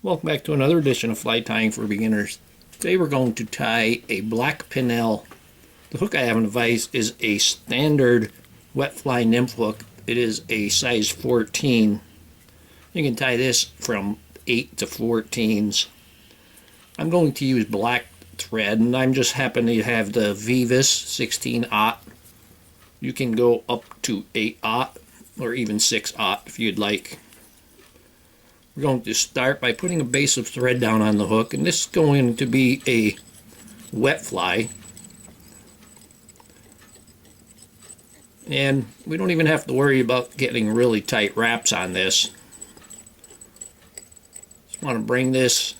Welcome back to another edition of Fly Tying for Beginners. Today we're going to tie a black Pennell. The hook I have on the vise is a standard wet fly nymph hook. It is a size 14. You can tie this from 8 to 14s. I'm going to use black thread, and I'm just happen to have the Vivis 16-aught. You can go up to 8-aught or even 6-aught if you'd like. We're going to start by putting a base of thread down on the hook, and this is going to be a wet fly. And we don't even have to worry about getting really tight wraps on this. Just want to bring this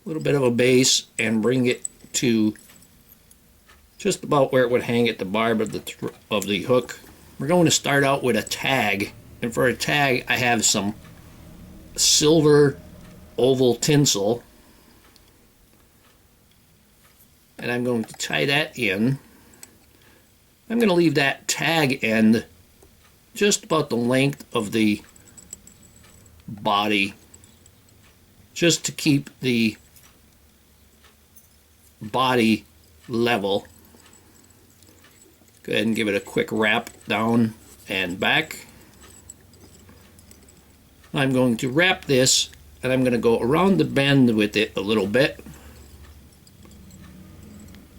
a little bit of a base and bring it to just about where it would hang at the barb of the hook. We're going to start out with a tag, and for a tag I have some silver oval tinsel, and I'm going to tie that in. I'm going to leave that tag end just about the length of the body, just to keep the body level. Go ahead and give it a quick wrap down and back. I'm going to wrap this, and I'm going to go around the bend with it a little bit,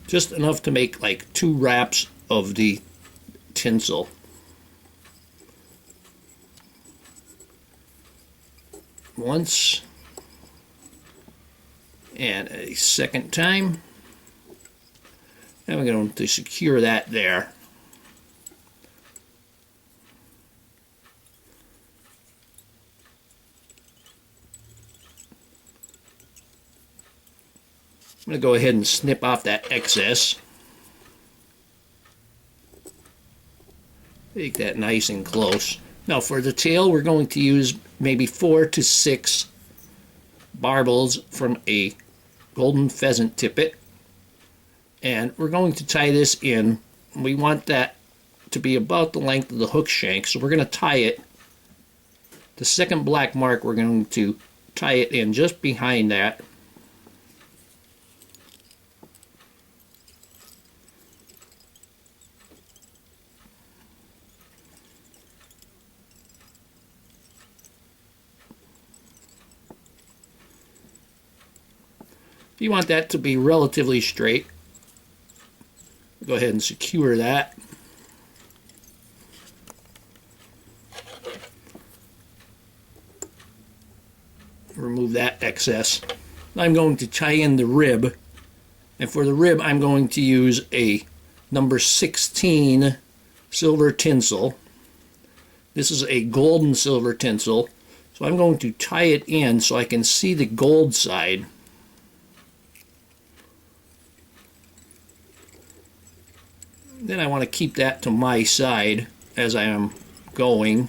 just enough to make like 2 wraps of the tinsel. Once and a second time, and we're going to secure that there. I'm going to go ahead and snip off that excess. Make that nice and close. Now for the tail, we're going to use maybe 4 to 6 barbels from a golden pheasant tippet. And we're going to tie this in. We want that to be about the length of the hook shank, so we're going to tie it. The second black mark, we're going to tie it in just behind that. If you want that to be relatively straight, go ahead and secure that. Remove that excess. I'm going to tie in the rib, and for the rib I'm going to use a number 16 silver tinsel. This is a golden silver tinsel, so I'm going to tie it in so I can see the gold side. Then I want to keep that to my side as I am going.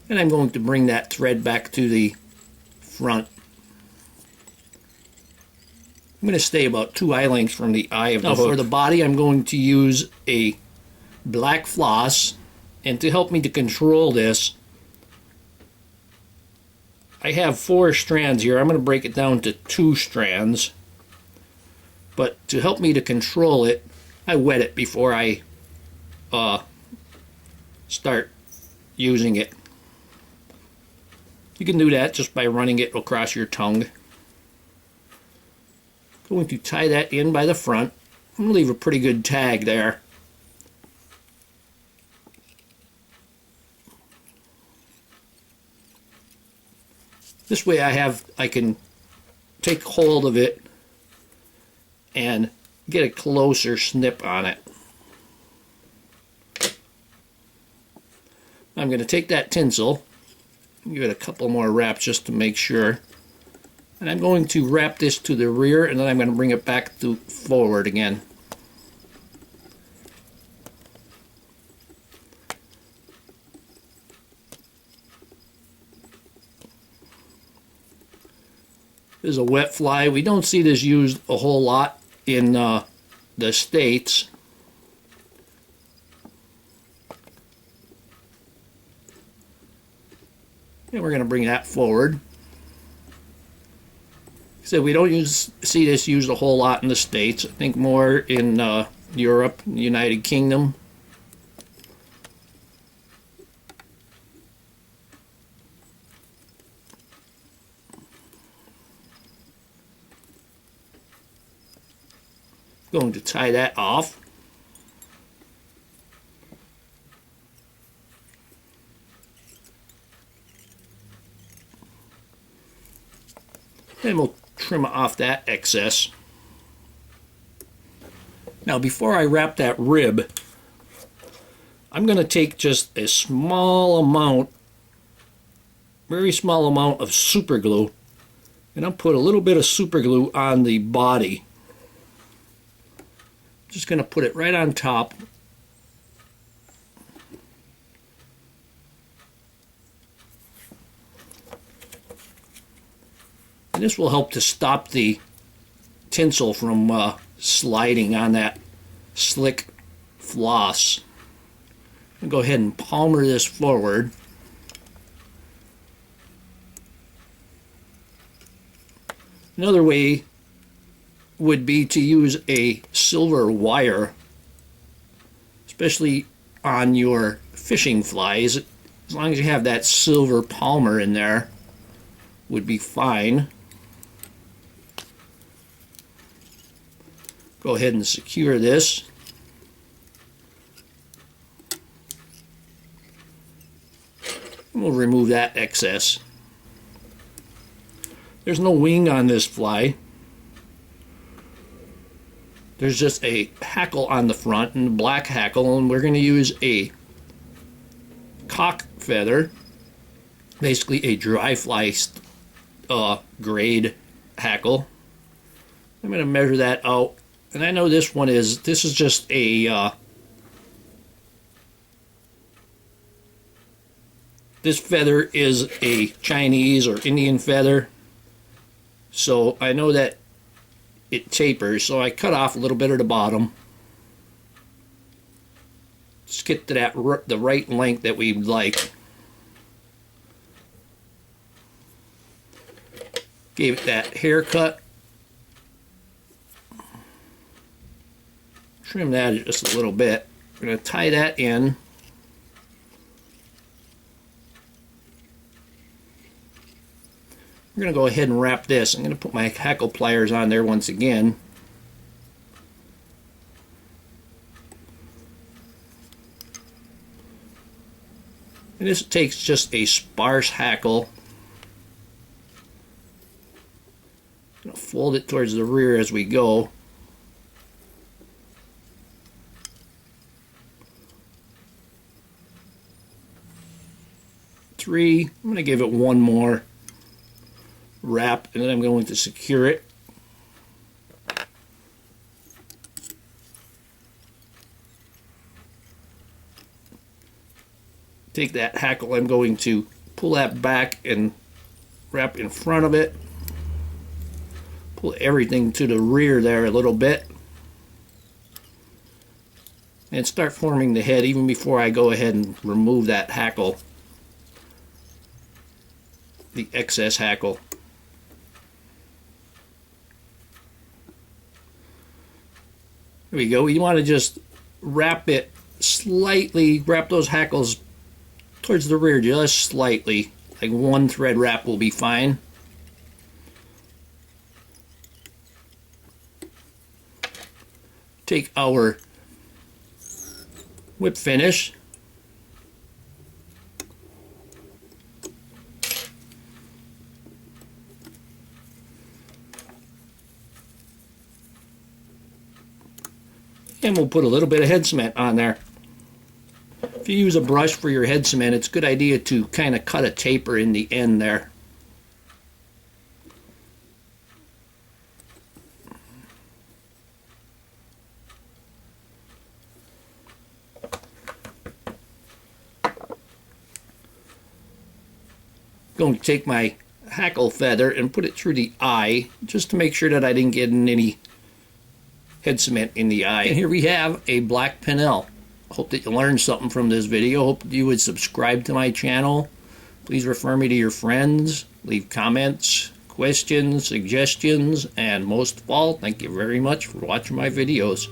And I'm going to bring that thread back to the front. I'm going to stay about 2 eye lengths from the eye of the hook. Now for the body, I'm going to use a black floss, and to help me to control this, I have 4 strands here. I'm going to break it down to 2 strands. But to help me to control it, I wet it before I start using it. You can do that just by running it across your tongue. Going to tie that in by the front. I'm going to leave a pretty good tag there. This way I can take hold of it and get a closer snip on it. I'm going to take that tinsel, give it a couple more wraps just to make sure, and I'm going to wrap this to the rear, and then I'm going to bring it back to forward again. This is a wet fly. We don't see this used a whole lot in the States. And we're going to bring that forward. So we don't see this used a whole lot in the States. I think more in Europe, the United Kingdom. Going to tie that off. Then we'll trim off that excess. Now before I wrap that rib, I'm going to take just a small amount, very small amount of super glue, and I'll put a little bit of super glue on the body. Just going to put it right on top. And this will help to stop the tinsel from sliding on that slick floss. I'll go ahead and palmer this forward. Another way would be to use a silver wire, especially on your fishing flies. As long as you have that silver palmer in there, would be fine. Go ahead and secure this. And we'll remove that excess. There's no wing on this fly. There's just a hackle on the front, and a black hackle, and we're going to use a cock feather, basically a dry fly grade hackle. I'm going to measure that out, and I know this is just a this feather is a Chinese or Indian feather, so I know that it tapers, so I cut off a little bit at the bottom. Just get to that the right length that we like. Gave it that haircut. Trim that just a little bit. I'm going to tie that in. We're going to go ahead and wrap this. I'm going to put my hackle pliers on there once again. And this takes just a sparse hackle. I'm going to fold it towards the rear as we go. Three. I'm going to give it one more wrap, and then I'm going to secure it. Take that hackle, I'm going to pull that back and wrap in front of it. Pull everything to the rear there a little bit. And start forming the head even before I go ahead and remove that hackle. The excess hackle. There we go. You want to just wrap it slightly, wrap those hackles towards the rear just slightly. Like one thread wrap will be fine. Take our whip finish. And we'll put a little bit of head cement on there. If you use a brush for your head cement, it's a good idea to kind of cut a taper in the end there. Going to take my hackle feather and put it through the eye just to make sure that I didn't get any head cement in the eye. And here we have a black Pennell. Hope that you learned something from this video. Hope you would subscribe to my channel. Please refer me to your friends, leave comments, questions, suggestions, and most of all, thank you very much for watching my videos.